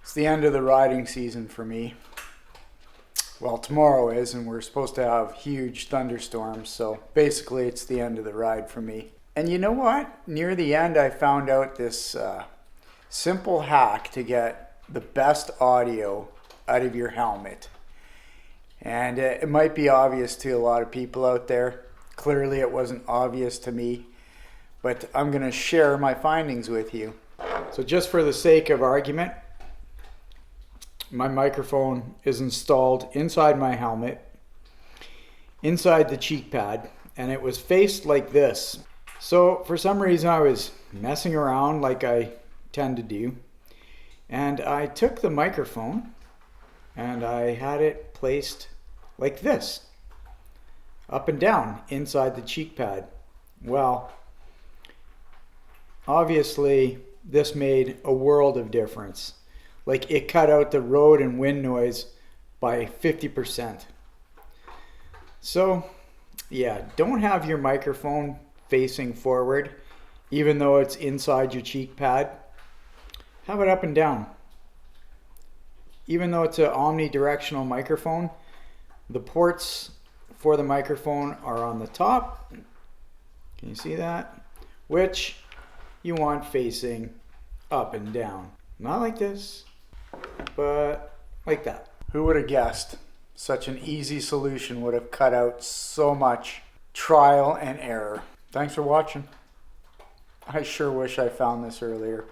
It's the end of the riding season for me. Well, tomorrow is, and we're supposed to have huge thunderstorms, so basically it's the end of the ride for me. And you know what? Near the end, I found out this simple hack to get the best audio out of your helmet. And it might be obvious to a lot of people out there. Clearly it wasn't obvious to me, but I'm going to share my findings with you. So just for the sake of argument, my microphone is installed inside my helmet, inside the cheek pad, and it was faced like this. So for some reason I was messing around like I tend to do, and I took the microphone and I had it placed like this, up and down inside the cheek pad. Well, obviously this made a world of difference. Like, it cut out the road and wind noise by 50%. So yeah, don't have your microphone facing forward even though it's inside your cheek pad. Have it up and down. Even though it's an omnidirectional microphone, the ports for the microphone are on the top. Can you see that? Which you want facing up and down. Not like this, but like that. Who would have guessed such an easy solution would have cut out so much trial and error? Thanks for watching. I sure wish I found this earlier.